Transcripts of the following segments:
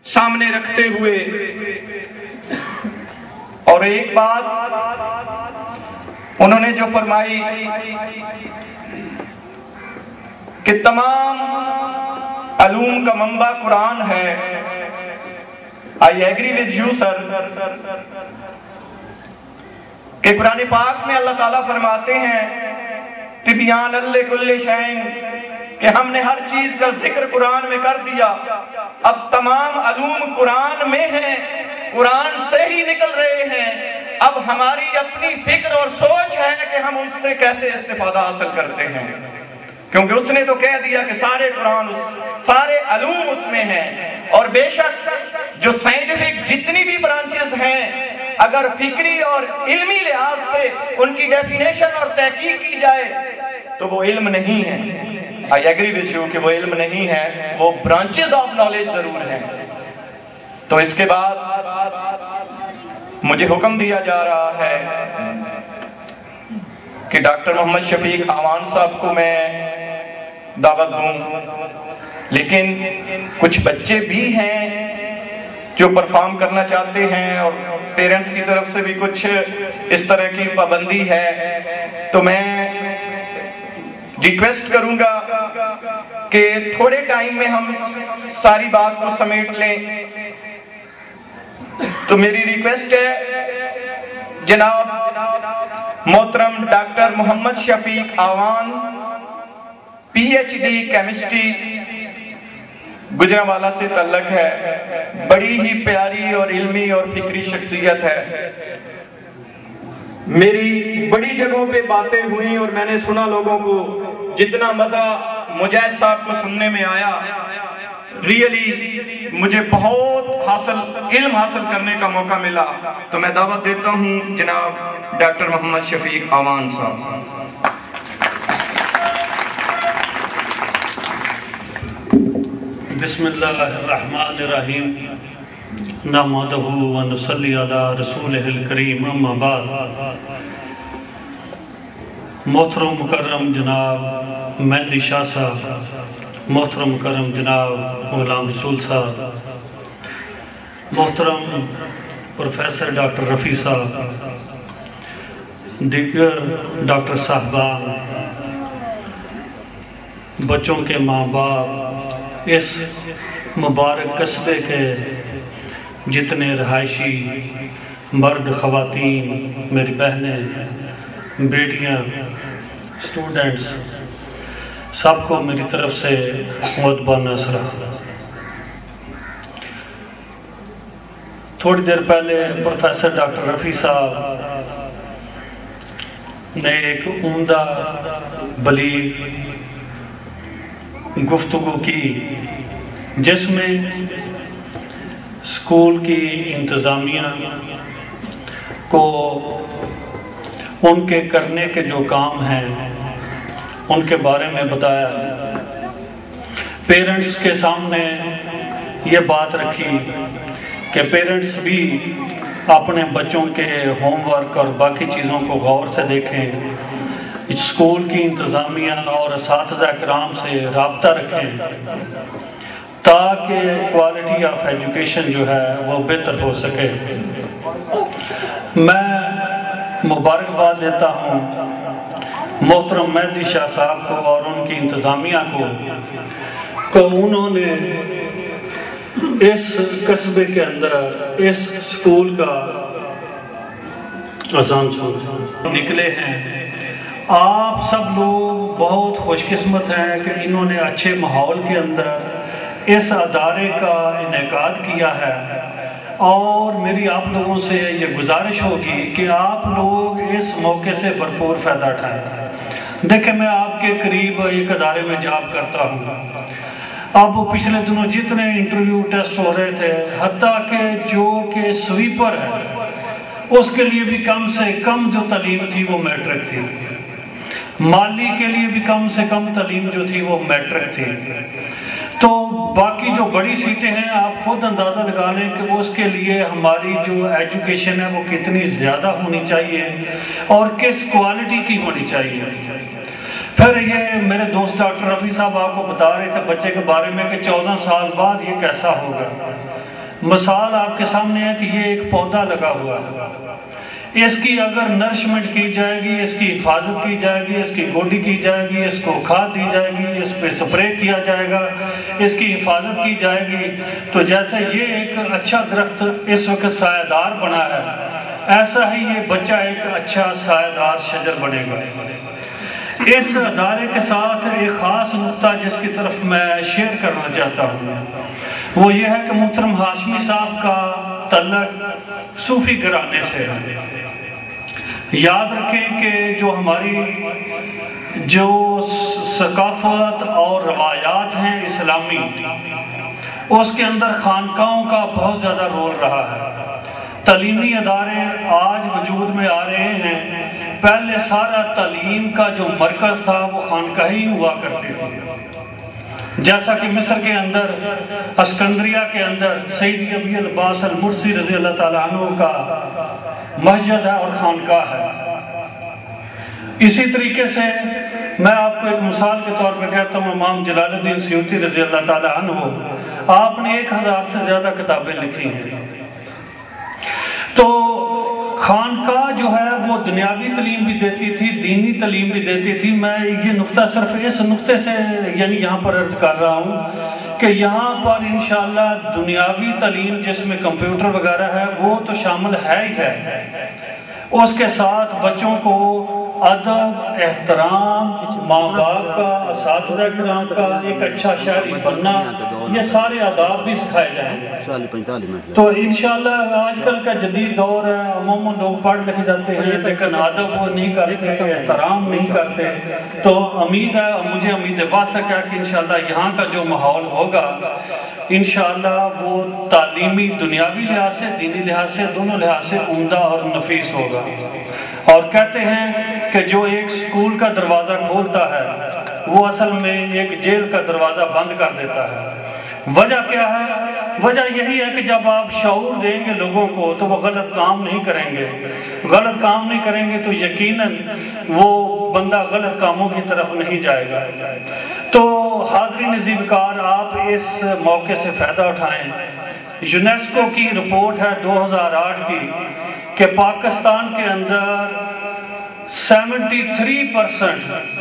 सामने रखते हुए और एक बात उन्होंने जो फरमाई कि तमाम अलूम का मंबा कुरान है। I agree with you sir कि कुरान पाक में अल्लाह ताला फरमाते हैं तिबियान अल्ले कुल्ले शैइन कि हमने हर चीज का जिक्र कुरान में कर दिया। अब तमाम अलूम कुरान में हैं, कुरान से ही निकल रहे हैं। अब हमारी अपनी फिक्र और सोच है कि हम उससे कैसे इस्तेफादा हासिल करते हैं, क्योंकि उसने तो कह दिया कि सारे कुरान सारे अलूम उसमें हैं। और बेशक जो साइंटिफिक जितनी भी ब्रांचेस हैं, अगर फिक्री और इल्मी लिहाज से उनकी डेफिनेशन और तहकीक की जाए तो वो इल्म नहीं है। आई एग्री विद यू कि वो इल्म नहीं है, वो ब्रांचेस ऑफ नॉलेज जरूर हैं। तो इसके बाद मुझे हुक्म दिया जा रहा है कि डॉक्टर मोहम्मद शफीक आवान साहब को मैं दावत दूं, लेकिन कुछ बच्चे भी हैं जो परफॉर्म करना चाहते हैं और पेरेंट्स की तरफ से भी कुछ इस तरह की पाबंदी है। तो मैं रिक्वेस्ट करूंगा कि थोड़े टाइम में हम सारी बात को समेट लें। तो मेरी रिक्वेस्ट है जनाब मोहतरम डॉक्टर मोहम्मद शफीक आवान, पीएचडी केमिस्ट्री, गुजरांवाला से तल्लक है। बड़ी ही प्यारी और इल्मी और फिक्री शख्सियत है। मेरी बड़ी जगहों पे बातें हुई और मैंने सुना लोगों को, जितना मजा मुजाहिद साहब को सुनने में आया, रियली मुझे बहुत इल्म हासिल करने का मौका मिला। तो मैं दावत देता हूँ जनाब डॉक्टर मोहम्मद शफीक आवान साहब। बिस्मिल्लाहिर्रहमानिर्रहीम नहमदुहु व नुसल्ली अला रसूलिहिल करीम, अम्मा बाद। मोहतरम मुकर्रम जनाब मेहंदी शाह साहब, मोहतरम मुकर्रम जनाब गुलाम रसूल साहब, मोहतरम प्रोफेसर डॉक्टर रफ़ी साहब, दीगर डॉक्टर साहबान, बच्चों के माँ बाप, इस मुबारक कस्बे के जितने रहायशी मर्द, ख़वातीन, मेरी बहनें, बेटियां, स्टूडेंट्स, सबको मेरी तरफ से मुतबाना सलाम। थोड़ी देर पहले प्रोफेसर डॉक्टर रफ़ी साहब ने एक उम्दा बलीग गुफ्तगू की, जिसमें स्कूल की इंतज़ामिया को उनके करने के जो काम हैं उनके बारे में बताया। पेरेंट्स के सामने ये बात रखी कि पेरेंट्स भी अपने बच्चों के होमवर्क और बाकी चीज़ों को गौर से देखें, स्कूल की इंतज़ामिया और असातिज़ा कराम से रब्ता रखें ताकि क्वालिटी ऑफ एजुकेशन जो है वो बेहतर हो सके। मैं मुबारकबाद देता हूँ मोहतरम मेहंदी शाह साहब को और उनकी इंतज़ामिया को उन्होंने इस कस्बे के अंदर इस स्कूल का अज़ान निकले हैं। आप सब लोग बहुत खुशकिस्मत हैं कि इन्होंने अच्छे माहौल के अंदर इस अदारे का इनेकाद किया है। और मेरी आप लोगों से ये गुजारिश होगी कि आप लोग इस मौके से भरपूर फ़ायदा उठाएं। देखिए, मैं आपके करीब एक अदारे में जॉब करता हूँ। अब पिछले दिनों जितने इंटरव्यू टेस्ट हो रहे थे, हत्ता के जो कि स्वीपर है उसके लिए भी कम से कम जो तालीम थी वो मैट्रिक थी, माली के लिए भी कम से कम तालीम जो थी वो मैट्रिक थी। तो बाकी जो बड़ी सीटें हैं आप खुद अंदाज़ा लगा लें कि उसके लिए हमारी जो एजुकेशन है वो कितनी ज़्यादा होनी चाहिए और किस क्वालिटी की होनी चाहिए। फिर ये मेरे दोस्त डॉक्टर रफ़ी साहब आपको बता रहे थे बच्चे के बारे में कि 14 साल बाद ये कैसा होगा। मिसाल आपके सामने है कि ये एक पौधा लगा हुआ है, इसकी अगर नरिशमेंट की जाएगी, इसकी हिफाजत की जाएगी, इसकी गोडी की जाएगी, इसको खाद दी जाएगी, इस पर स्प्रे किया जाएगा, इसकी हिफाजत की जाएगी, तो जैसे ये एक अच्छा दरख्त इस वक्त सायादार बना है, ऐसा ही ये बच्चा एक अच्छा सायादार शजर बनेगा। इस अदारे के साथ एक ख़ास नुक्ता जिसकी तरफ मैं शेयर करना चाहता हूँ वो ये है कि मोहतरम हाशमी साहब का तल्लक सूफी घराने से है। याद रखें कि जो हमारी जो सकाफत और रवायात हैं इस्लामी, उसके अंदर खानकाहों का बहुत ज़्यादा रोल रहा है। तालीमी अदारे आज वजूद में आ रहे हैं, पहले सारा तालीम का जो मरकज़ था वो खानकाही हुआ करते थे। जैसा कि मिस्र के अंदर अस्कंद्रिया के अंदर सैयद अबी अल-अब्बास अल-मुर्सी रज़ी अल्लाह ताला अन्हु का मस्जिद है और खानकाह है। इसी तरीके से मैं आपको एक मिसाल के तौर पर कहता हूँ, इमाम जलालुद्दीन सयूती रज़ी अल्लाह ताला अन्हु, आपने 1000 से ज़्यादा किताबें लिखी हैं। तो खानकाह जो है वो दुनियावी तलीम भी देती थी, दीनी तलीम भी देती थी। मैं ये नुक्ता सिर्फ इस नुक्ते से यानी यहाँ पर अर्ज कर रहा हूँ कि यहाँ पर इंशाअल्लाह दुनियावी तलीम जिसमें कंप्यूटर वगैरह है वो तो शामिल है ही है, उसके साथ बच्चों को अदब, एहतराम, माँ बाप का, असातिज़ा किराम का, एक अच्छा शहरी बनना, ये सारे आदाब भी सिखाए जाएंगे। तो इंशाअल्लाह आजकल का जदीद दौर है, अमूमन लोग पढ़ लिखे जाते हैं लेकिन अदब वो नहीं करते, एहतराम नहीं करते। तो उम्मीद है, मुझे उम्मीद वासक है कि इंशाअल्लाह यहाँ का जो माहौल होगा इंशाअल्लाह वो तालीमी, दुनियावी लिहाज से, दीनी लिहाज से, दोनों लिहाज से उम्दा और नफीस होगा। और कहते हैं कि जो एक स्कूल का दरवाज़ा खोलता है वो असल में एक जेल का दरवाज़ा बंद कर देता है। वजह क्या है? वजह यही है कि जब आप शऊर देंगे लोगों को तो वो गलत काम नहीं करेंगे। गलत काम नहीं करेंगे तो यकीनन वो बंदा गलत कामों की तरफ नहीं जाएगा। तो हाज़रीन ज़िक्र, आप इस मौके से फ़ायदा उठाएं। यूनेस्को की रिपोर्ट है 2008 की कि पाकिस्तान के अंदर 73%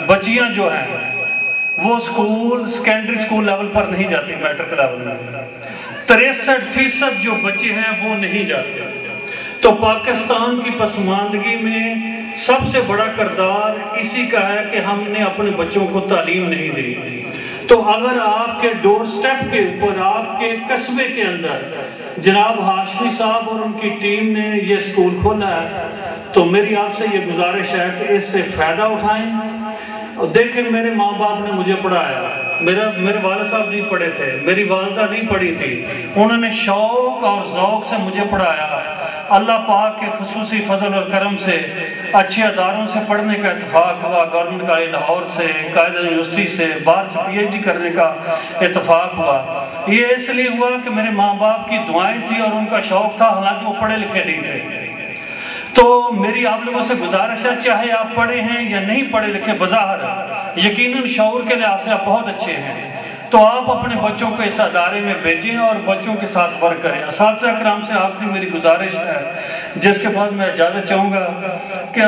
बच्चियां जो हैं वो स्कूल, सेकेंडरी स्कूल लेवल पर नहीं जाती, मैट्रिक लेवल में 63% जो बच्चे हैं वो नहीं जाते। तो पाकिस्तान की पसमानदगी में सबसे बड़ा किरदार इसी का है कि हमने अपने बच्चों को तालीम नहीं दी। तो अगर आपके डोर स्टेप के ऊपर, आपके कस्बे के अंदर जनाब हाशमी साहब और उनकी टीम ने ये स्कूल खोला है तो मेरी आपसे ये गुजारिश है कि इससे फ़ायदा उठाएं। और देखें, मेरे माँ बाप ने मुझे पढ़ाया, मेरे वाले साहब नहीं पढ़े थे, मेरी वालदा नहीं पढ़ी थी, उन्होंने शौक़ और ज़ौक़ से मुझे पढ़ाया। अल्लाह पाक के खुसूसी फजल और करम से अच्छे अदारों से पढ़ने का इत्तेफाक हुआ, गवर्नमेंट का लाहौर से, कायदा यूनिवर्सिटी से, बाहर से PhD करने का इत्तेफाक हुआ। ये इसलिए हुआ कि मेरे माँ बाप की दुआएं थी और उनका शौक़ था, हालांकि वो पढ़े लिखे नहीं थे। तो मेरी आप लोगों से गुजारिश है, चाहे आप पढ़े हैं या नहीं पढ़े लिखे, बज़ाहिर यकीनन शऊर के लिहाज से आप बहुत अच्छे हैं, तो आप अपने बच्चों को इस अदारे में भेजें और बच्चों के साथ वर्क करें। असातिज़ा किराम से आखिरी मेरी गुजारिश है जिसके बाद मैं इजाज़त चाहूँगा कि